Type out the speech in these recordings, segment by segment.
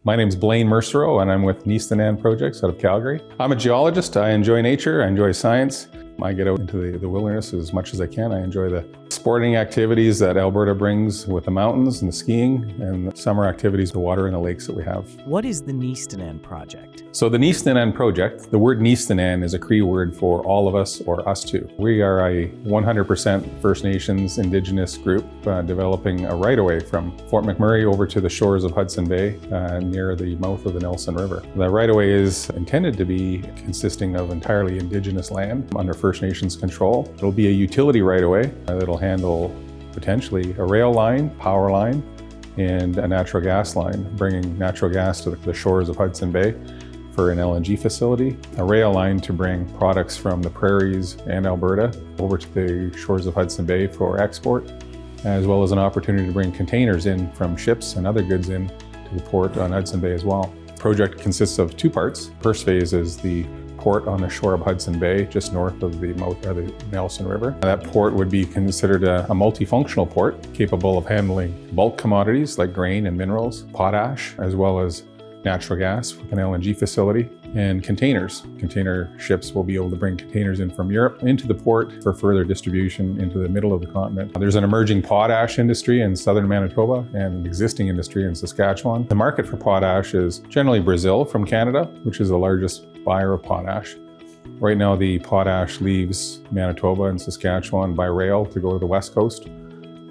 My name's Blaine Mersereau, and I'm with NeeStaNan Projects out of Calgary. I'm a geologist. I enjoy nature. I enjoy science. I get out into the wilderness as much as I can. I enjoy the sporting activities that Alberta brings with the mountains and the skiing and the summer activities, the water and the lakes that we have. What is the NeeStaNan Project? So the NeeStaNan Project, the word NeeStaNan is a Cree word for all of us or us too. We are a 100% First Nations Indigenous group developing a right-of-way from Fort McMurray over to the shores of Hudson Bay near the mouth of the Nelson River. The right-of-way is intended to be consisting of entirely Indigenous land under First Nations control. It'll be a utility right-of-way that'll handle potentially a rail line, power line, and a natural gas line, bringing natural gas to the shores of Hudson Bay for an LNG facility, a rail line to bring products from the prairies and Alberta over to the shores of Hudson Bay for export, as well as an opportunity to bring containers in from ships and other goods in to the port on Hudson Bay as well. The project consists of two parts. First phase is the port on the shore of Hudson Bay, just north of the mouth of the Nelson River. That port would be considered a multifunctional port, capable of handling bulk commodities like grain and minerals, potash, as well as natural gas with an LNG facility, and containers. Container ships will be able to bring containers in from Europe into the port for further distribution into the middle of the continent. There's an emerging potash industry in southern Manitoba and an existing industry in Saskatchewan. The market for potash is generally Brazil from Canada, which is the largest buyer of potash. Right now, the potash leaves Manitoba and Saskatchewan by rail to go to the west coast,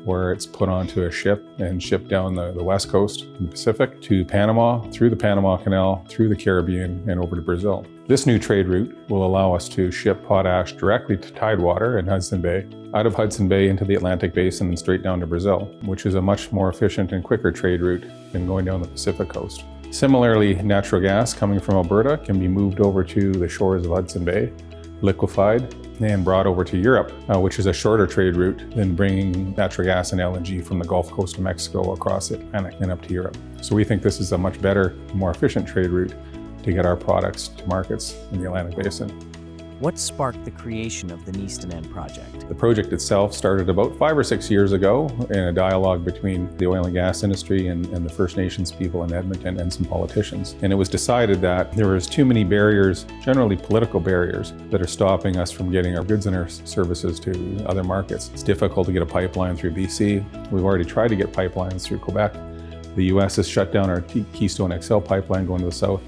where it's put onto a ship and shipped down the west coast in the Pacific to Panama, through the Panama Canal, through the Caribbean, and over to Brazil. This new trade route will allow us to ship potash directly to Tidewater in Hudson Bay, out of Hudson Bay into the Atlantic Basin and straight down to Brazil, which is a much more efficient and quicker trade route than going down the Pacific coast. Similarly, natural gas coming from Alberta can be moved over to the shores of Hudson Bay, liquefied, and brought over to Europe, which is a shorter trade route than bringing natural gas and LNG from the Gulf Coast of Mexico across the Atlantic and up to Europe. So we think this is a much better, more efficient trade route to get our products to markets in the Atlantic Basin. What sparked the creation of the NeeStaNan Project? The project itself started about 5 or 6 years ago in a dialogue between the oil and gas industry and the First Nations people in Edmonton and some politicians. And it was decided that there was too many barriers, generally political barriers, that are stopping us from getting our goods and our services to other markets. It's difficult to get a pipeline through BC. We've already tried to get pipelines through Quebec. The US has shut down our Keystone XL pipeline going to the south,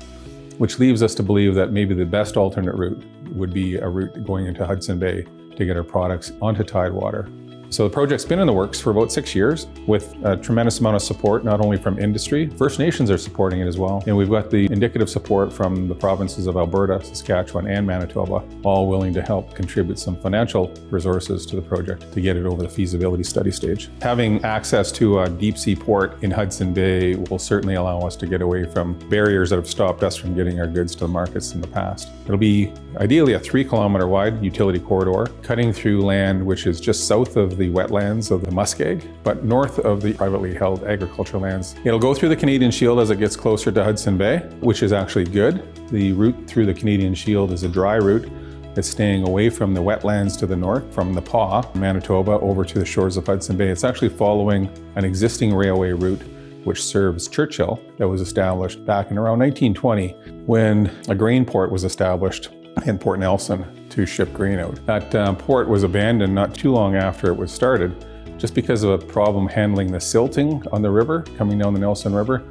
which leaves us to believe that maybe the best alternate route would be a route going into Hudson Bay to get our products onto Tidewater. So the project's been in the works for about 6 years with a tremendous amount of support, not only from industry, First Nations are supporting it as well. And we've got the indicative support from the provinces of Alberta, Saskatchewan, and Manitoba, all willing to help contribute some financial resources to the project to get it over the feasibility study stage. Having access to a deep sea port in Hudson Bay will certainly allow us to get away from barriers that have stopped us from getting our goods to the markets in the past. It'll be ideally a 3-kilometer wide utility corridor, cutting through land which is just south of the wetlands of the muskeg, but north of the privately held agricultural lands. It'll go through the Canadian Shield as it gets closer to Hudson Bay, which is actually good. The route through the Canadian Shield is a dry route. It's staying away from the wetlands to the north, from the Paw, Manitoba, over to the shores of Hudson Bay. It's actually following an existing railway route which serves Churchill, that was established back in around 1920 when a grain port was established in Port Nelson to ship grain out. That port was abandoned not too long after it was started, just because of a problem handling the silting on the river, coming down the Nelson River.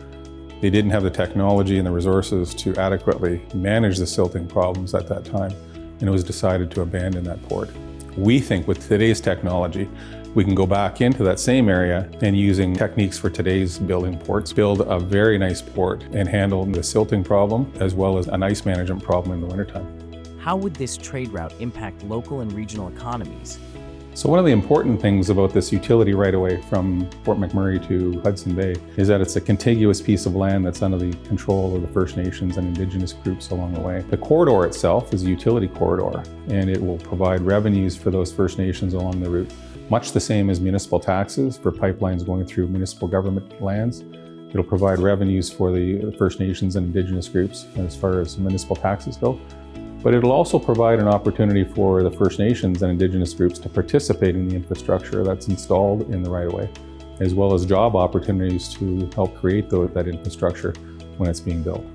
They didn't have the technology and the resources to adequately manage the silting problems at that time, and it was decided to abandon that port. We think with today's technology, we can go back into that same area and using techniques for today's building ports, build a very nice port and handle the silting problem as well as an ice management problem in the wintertime. How would this trade route impact local and regional economies? So one of the important things about this utility right-of-way from Fort McMurray to Hudson Bay is that it's a contiguous piece of land that's under the control of the First Nations and Indigenous groups along the way. The corridor itself is a utility corridor, and it will provide revenues for those First Nations along the route, much the same as municipal taxes for pipelines going through municipal government lands. It'll provide revenues for the First Nations and Indigenous groups as far as municipal taxes go. But it'll also provide an opportunity for the First Nations and Indigenous groups to participate in the infrastructure that's installed in the right-of-way, as well as job opportunities to help create that infrastructure when it's being built.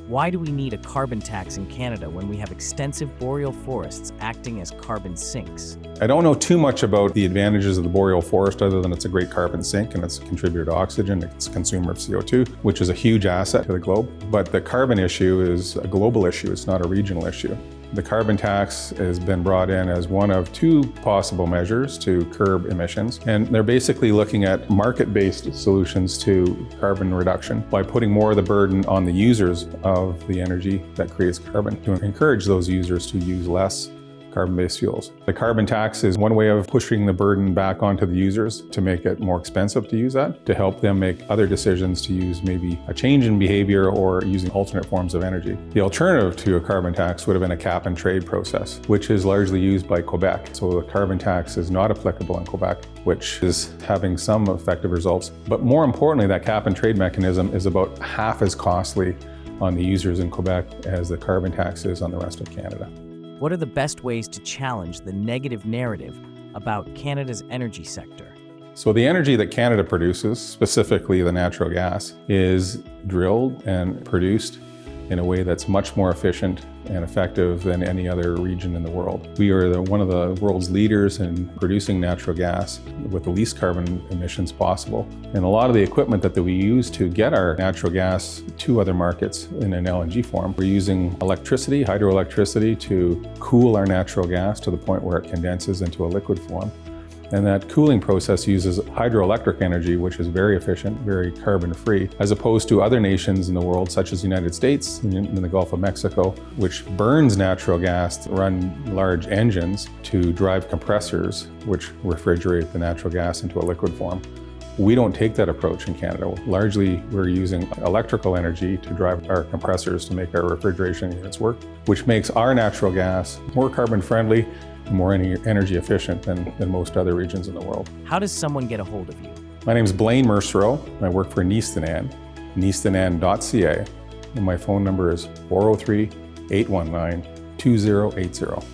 Why do we need a carbon tax in Canada when we have extensive boreal forests acting as carbon sinks? I don't know too much about the advantages of the boreal forest other than it's a great carbon sink and it's a contributor to oxygen, it's a consumer of CO2, which is a huge asset to the globe. But the carbon issue is a global issue, it's not a regional issue. The carbon tax has been brought in as one of two possible measures to curb emissions, and they're basically looking at market-based solutions to carbon reduction by putting more of the burden on the users of the energy that creates carbon to encourage those users to use less carbon-based fuels. The carbon tax is one way of pushing the burden back onto the users to make it more expensive to use that, to help them make other decisions to use maybe a change in behavior or using alternate forms of energy. The alternative to a carbon tax would have been a cap and trade process, which is largely used by Quebec. So the carbon tax is not applicable in Quebec, which is having some effective results. But more importantly, that cap and trade mechanism is about half as costly on the users in Quebec as the carbon tax is on the rest of Canada. What are the best ways to challenge the negative narrative about Canada's energy sector? So the energy that Canada produces, specifically the natural gas, is drilled and produced in a way that's much more efficient and effective than any other region in the world. We are one of the world's leaders in producing natural gas with the least carbon emissions possible. And a lot of the equipment that we use to get our natural gas to other markets in an LNG form, we're using electricity, hydroelectricity, to cool our natural gas to the point where it condenses into a liquid form. And that cooling process uses hydroelectric energy, which is very efficient, very carbon-free, as opposed to other nations in the world, such as the United States in the Gulf of Mexico, which burns natural gas to run large engines to drive compressors, which refrigerate the natural gas into a liquid form. We don't take that approach in Canada. Largely, we're using electrical energy to drive our compressors to make our refrigeration units work, which makes our natural gas more carbon-friendly, more energy efficient than most other regions in the world. How does someone get a hold of you? My name is Blaine Mersereau. I work for NeeStaNan, NeeStaNan.ca, and my phone number is 403-819-2080.